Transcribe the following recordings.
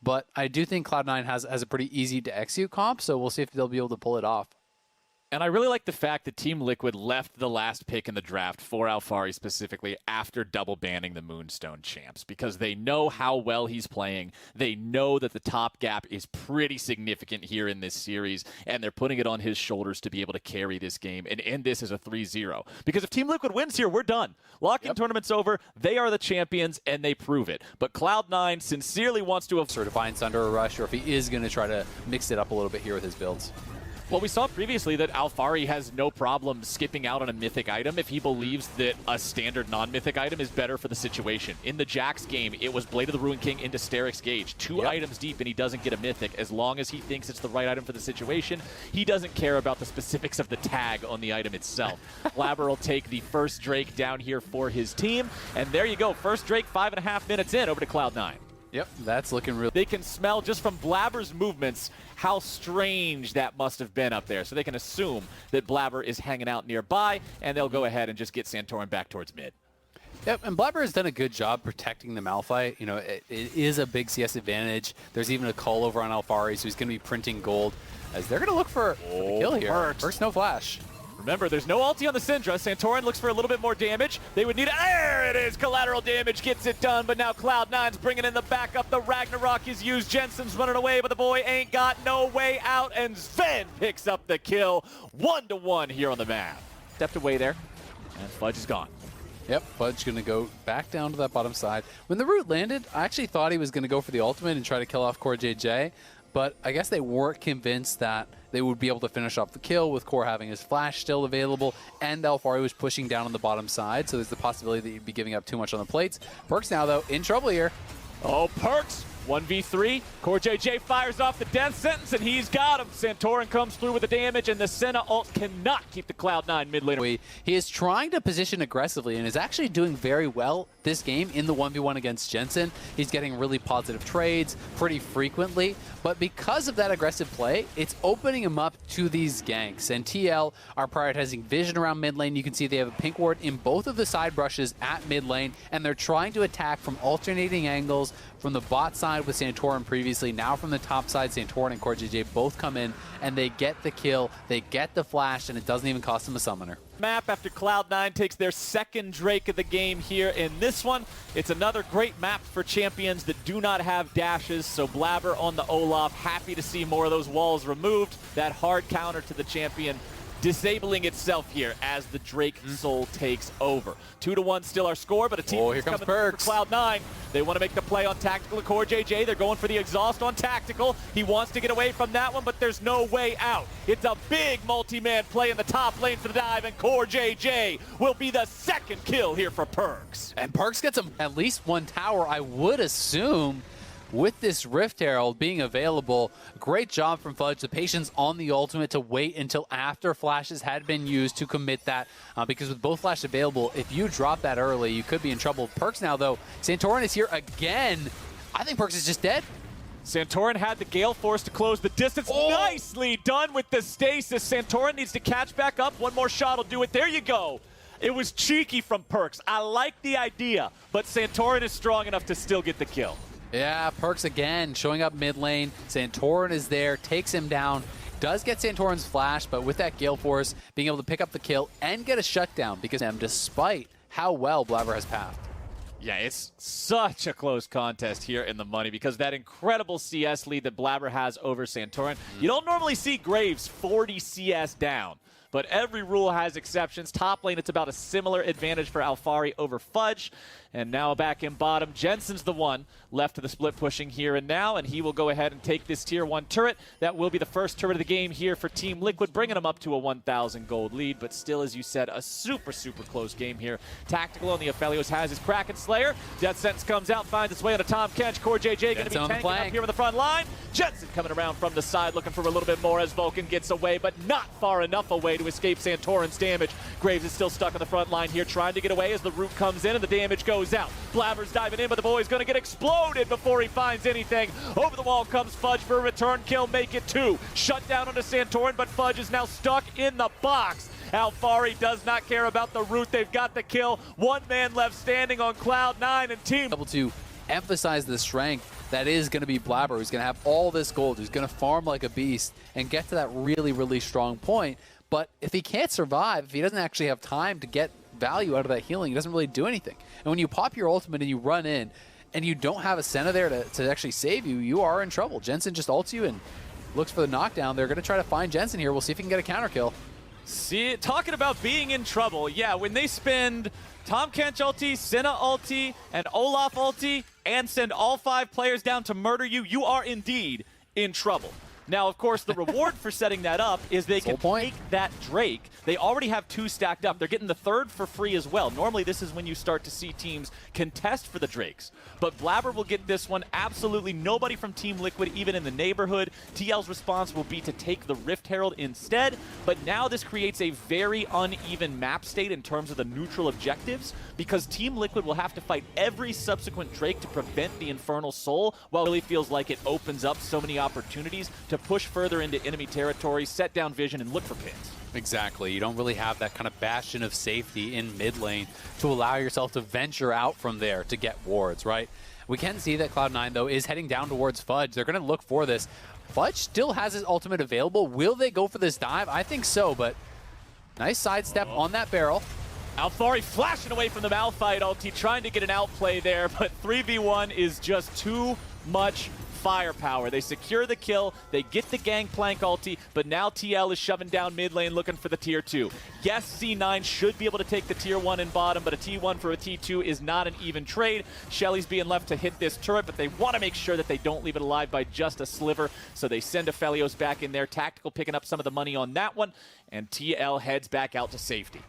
but I do think Cloud9 has a pretty easy to execute comp, so we'll see if they'll be able to pull it off. And I really like the fact that Team Liquid left the last pick in the draft for Alphari specifically after double banning the Moonstone champs, because they know how well he's playing. They know that the top gap is pretty significant here in this series, and they're putting it on his shoulders to be able to carry this game and end this as a 3-0. Because if Team Liquid wins here, we're done. Lock-in tournament's over. They are the champions, and they prove it. But Cloud9 sincerely wants to have certifying Sunder or Rush, or if he is going to try to mix it up a little bit here with his builds. Well, we saw previously that Alphari has no problem skipping out on a mythic item if he believes that a standard non-mythic item is better for the situation. In the Jax game, it was Blade of the Ruined King into Sterix Gage. Two items deep and he doesn't get a mythic. As long as he thinks it's the right item for the situation, he doesn't care about the specifics of the tag on the item itself. Blabber will take the first Drake down here for his team. And there you go. First Drake, 5.5 minutes in, over to Cloud9. Yep, that's looking real. They can smell just from Blabber's movements how strange that must have been up there. So they can assume that Blabber is hanging out nearby, and they'll go ahead and just get Santorin back towards mid. Yep, and Blabber has done a good job protecting the Malphite. You know, it is a big CS advantage. There's even a call over on Alphari, so he's going to be printing gold, as they're going to look for the kill here. First, no flash. Remember, there's no ulti on the Syndra. Santorin looks for a little bit more damage. They would need it. There it is. Collateral damage gets it done, but now Cloud9's bringing in the backup. The Ragnarok is used. Jensen's running away, but the boy ain't got no way out, and Sven picks up the kill. 1-1 here on the map. Stepped away there, and Fudge is gone. Yep, Fudge going to go back down to that bottom side. When the root landed, I actually thought he was going to go for the ultimate and try to kill off Core JJ, but I guess they weren't convinced that they would be able to finish off the kill with Core having his flash still available, and Alphari was pushing down on the bottom side, so there's the possibility that you'd be giving up too much on the plates. Perkz now, though, in trouble here. Oh, Perkz, 1v3. Core JJ fires off the death sentence, and he's got him. Santorin comes through with the damage, and the Senna ult cannot keep the Cloud9 mid laner. He is trying to position aggressively and is actually doing very well this game in the 1v1 against Jensen. He's getting really positive trades pretty frequently, but because of that aggressive play, it's opening him up to these ganks. And TL are prioritizing vision around mid lane. You can see they have a pink ward in both of the side brushes at mid lane, and they're trying to attack from alternating angles from the bot side with Santorin previously. Now from the top side, Santorin and Core JJ both come in, and they get the kill, they get the flash, and it doesn't even cost them a summoner. Map after Cloud9 takes their second Drake of the game here in this one. It's another great map for champions that do not have dashes, so Blabber on the Olaf, happy to see more of those walls removed. That hard counter to the champion disabling itself here as the Drake soul takes over. 2-1 still our score, but a team here comes coming for Perkz. Cloud9. They want to make the play on Tactical and Core JJ. They're going for the exhaust on Tactical. He wants to get away from that one, but there's no way out. It's a big multi-man play in the top lane for the dive, and Core JJ will be the second kill here for Perkz. And Perkz gets him at least one tower, I would assume, with this Rift Herald being available. Great job from Fudge. The patience on the ultimate to wait until after flashes had been used to commit that, because with both flashes available, if you drop that early, you could be in trouble. Perkz now, though. Santorin is here again. I think Perkz is just dead. Santorin had the Gale Force to close the distance. Nicely done with the stasis. Santorin needs to catch back up. One more shot will do it. There you go. It was cheeky from Perkz. I like the idea, but Santorin is strong enough to still get the kill. Yeah, Perkz again showing up mid lane. Santorin is there, takes him down, does get Santorin's flash, but with that Gale Force, being able to pick up the kill and get a shutdown, because despite how well Blabber has pathed. Yeah, it's such a close contest here in the money, because that incredible CS lead that Blabber has over Santorin, you don't normally see Graves 40 CS down. But every rule has exceptions. Top lane, it's about a similar advantage for Alphari over Fudge. And now back in bottom, Jensen's the one left to the split pushing here and now, and he will go ahead and take this tier 1 turret. That will be the first turret of the game here for Team Liquid, bringing them up to a 1,000 gold lead, but still, as you said, a super, super close game here. Tactical on the Aphelios has his Kraken Slayer. Death Sentence comes out, finds its way on a Tom Kench. Core JJ going to be tanking up here on the front line. Jensen coming around from the side, looking for a little bit more as Vulcan gets away, but not far enough away to escape Santorin's damage. Graves is still stuck on the front line here, trying to get away as the root comes in and the damage goes out. Blabber's diving in, but the boy's going to get exploded before he finds anything. Over the wall comes Fudge for a return kill, make it 2. Shut down onto Santorin, but Fudge is now stuck in the box. Alphari does not care about the root. They've got the kill. One man left standing on Cloud9, and team Able to emphasize the strength that is going to be Blabber, who's going to have all this gold, who's going to farm like a beast and get to that really, really strong point. But if he can't survive, if he doesn't actually have time to get value out of that healing, he doesn't really do anything. And when you pop your ultimate and you run in and you don't have a Senna there to actually save you, you are in trouble. Jensen just ults you and looks for the knockdown. They're going to try to find Jensen here. We'll see if he can get a counter kill. See, talking about being in trouble, yeah, when they spend Tom Kench ulti, Senna ulti, and Olaf ulti, and send all 5 players down to murder you, you are indeed in trouble. Now, of course, the reward for setting that up is they can take that Drake. They already have 2 stacked up. They're getting the 3rd for free as well. Normally, this is when you start to see teams contest for the Drakes. But Blabber will get this one. Absolutely nobody from Team Liquid even in the neighborhood. TL's response will be to take the Rift Herald instead. But now this creates a very uneven map state in terms of the neutral objectives, because Team Liquid will have to fight every subsequent Drake to prevent the Infernal Soul, while it really feels like it opens up so many opportunities to push further into enemy territory, set down vision, and look for pins. Exactly. You don't really have that kind of bastion of safety in mid lane to allow yourself to venture out from there to get wards, right? We can see that Cloud9, though, is heading down towards Fudge. They're going to look for this. Fudge still has his ultimate available. Will they go for this dive? I think so, but nice sidestep on that barrel. Alfari flashing away from the Malphite ulti, trying to get an outplay there, but 3v1 is just too much firepower. They secure the kill, they get the Gangplank ulti, but now TL is shoving down mid lane looking for the tier 2. Yes, C9 should be able to take the tier 1 in bottom, but a T1 for a T2 is not an even trade. Shelly's being left to hit this turret, but they want to make sure that they don't leave it alive by just a sliver, so they send Aphelios back in there. Tactical picking up some of the money on that one, and TL heads back out to safety.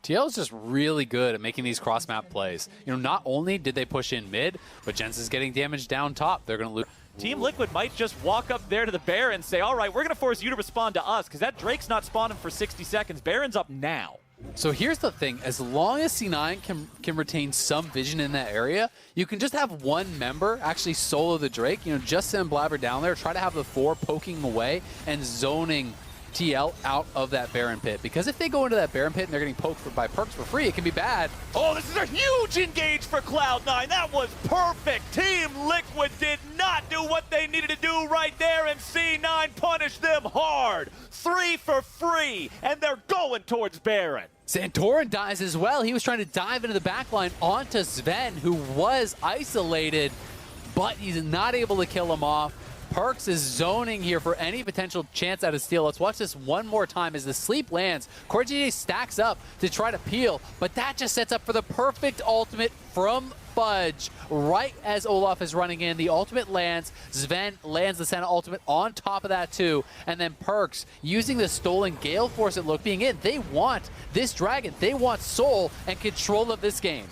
TL is just really good at making these cross-map plays. You know, not only did they push in mid, but Jensen's getting damage down top. They're going to lose. Team Liquid might just walk up there to the Baron and say, all right, we're going to force you to respond to us, because that Drake's not spawning for 60 seconds. Baron's up now. So here's the thing. As long as C9 can retain some vision in that area, you can just have one member actually solo the Drake. You know, just send Blabber down there, try to have the 4 poking away and zoning TL out of that Baron pit. Because if they go into that Baron pit and they're getting poked by Perks for free, it can be bad. Oh, this is a huge engage for Cloud9. That was perfect. Team Liquid did not do what they needed to do right there, and C9 punished them hard. 3 for free, and they're going towards Baron. Santorin dies as well. He was trying to dive into the backline onto Sven, who was isolated, but he's not able to kill him off. Perks is zoning here for any potential chance at a steal. Let's watch this one more time as the sleep lands. CoreJJ stacks up to try to peel, but that just sets up for the perfect ultimate from Fudge. Right as Olaf is running in, the ultimate lands. Sven lands the Senna ultimate on top of that too. And then Perks using the stolen Gale Force at look being in. They want this dragon. They want soul and control of this game.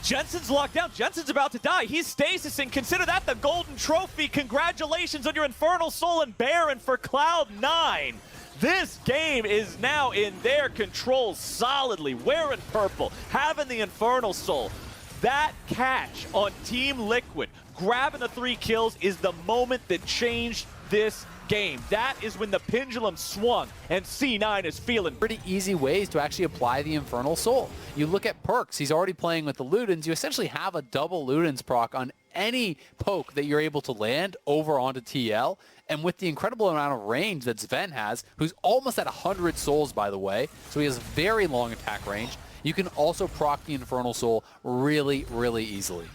Jensen's locked down. Jensen's about to die. He's stasising. Consider that the golden trophy. Congratulations on your Infernal Soul and Baron for Cloud9. This game is now in their control solidly. Wearing purple, having the Infernal Soul. That catch on Team Liquid, grabbing the 3 kills, is the moment that changed this game. That is when the pendulum swung, and C9 is feeling pretty easy ways to actually apply the Infernal Soul. You look at Perks, he's already playing with the Ludens. You essentially have a double Ludens proc on any poke that you're able to land over onto TL. And with the incredible amount of range that Sven has, who's almost at 100 souls, by the way, so he has very long attack range, you can also proc the Infernal Soul really, really easily.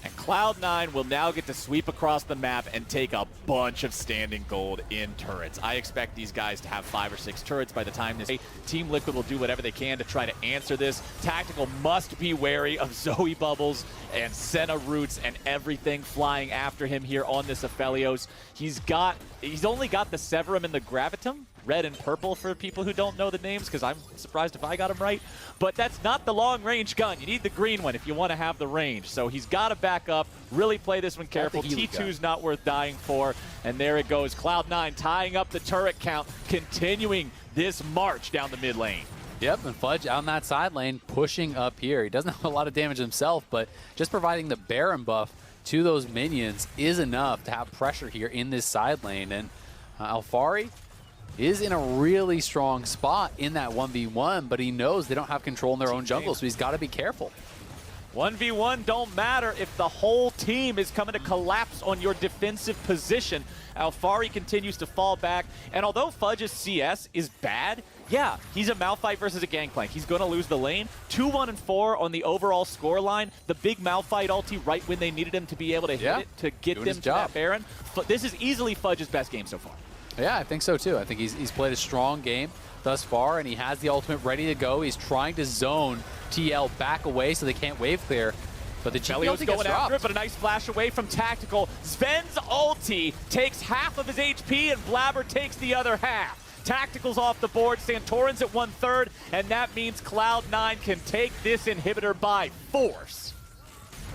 And Cloud9 will now get to sweep across the map and take a bunch of standing gold in turrets. I expect these guys to have 5 or 6 turrets by the time this Team Liquid will do whatever they can to try to answer this. Tactical must be wary of Zoe Bubbles and Senna Roots and everything flying after him here on this Aphelios. He's only got the Severum and the Gravitum, red and purple for people who don't know the names, because I'm surprised if I got them right. But that's not the long-range gun. You need the green one if you want to have the range. So he's got to back up, really play this one careful. T2's not worth dying for. And there it goes. Cloud9 tying up the turret count, continuing this march down the mid lane. Yep, and Fudge out in that side lane, pushing up here. He doesn't have a lot of damage himself, but just providing the Baron buff to those minions is enough to have pressure here in this side lane. And Alfari is in a really strong spot in that 1v1, but he knows they don't have control in their own jungle, so he's got to be careful. 1v1 don't matter if the whole team is coming to collapse on your defensive position. Alphari continues to fall back, and although Fudge's CS is bad, yeah, he's a Malphite versus a Gangplank. He's going to lose the lane. 2-1-4 on the overall score line. The big Malphite ulti right when they needed him to be able to hit it to get them to that Baron. This is easily Fudge's best game so far. Yeah, I think so too. I think he's played a strong game thus far, and he has the ultimate ready to go. He's trying to zone TL back away so they can't wave clear. But the GP ulti going after it, but a nice flash away from Tactical. Sven's ulti takes half of his HP, and Blabber takes the other half. Tactical's off the board, Santorin's at 1/3, and that means Cloud9 can take this inhibitor by force.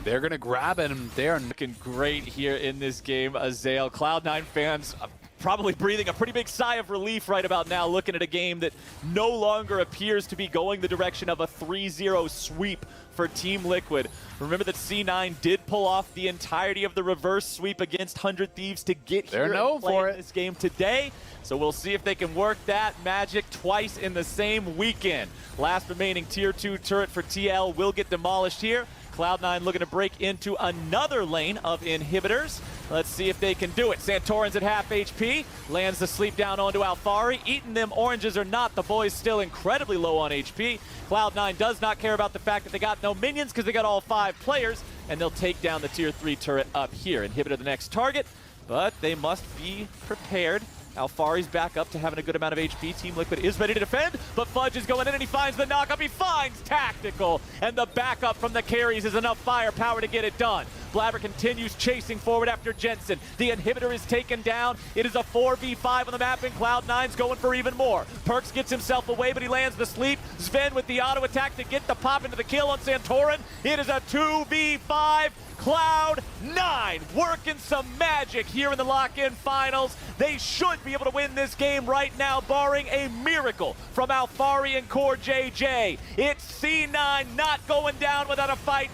They're going to grab him. They're looking great here in this game, Azael. Cloud9 fans probably breathing a pretty big sigh of relief right about now, looking at a game that no longer appears to be going the direction of a 3-0 sweep for Team Liquid. Remember that C9 did pull off the entirety of the reverse sweep against 100 Thieves to get here and play in this game today. So we'll see if they can work that magic twice in the same weekend. Last remaining Tier 2 turret for TL will get demolished here. Cloud9 looking to break into another lane of inhibitors. Let's see if they can do it. Santorin's at half HP, lands the sleep down onto Alphari. Eating them oranges or not, the boy's still incredibly low on HP. Cloud9 does not care about the fact that they got no minions because they got all 5 players, and they'll take down the Tier 3 turret up here. Inhibitor the next target, but they must be prepared. Alphari's back up to having a good amount of HP. Team Liquid is ready to defend, but Fudge is going in and he finds the knockup. He finds Tactical, and the backup from the carries is enough firepower to get it done. Blabber continues chasing forward after Jensen. The inhibitor is taken down. It is a 4v5 on the map, and Cloud9's going for even more. Perks gets himself away, but he lands the sleep. Sven with the auto attack to get the pop into the kill on Santorin. It is a 2v5. Cloud9 working some magic here in the lock-in finals. They should be able to win this game right now, barring a miracle from Alphari and Core JJ. It's C9 not going down without a fight.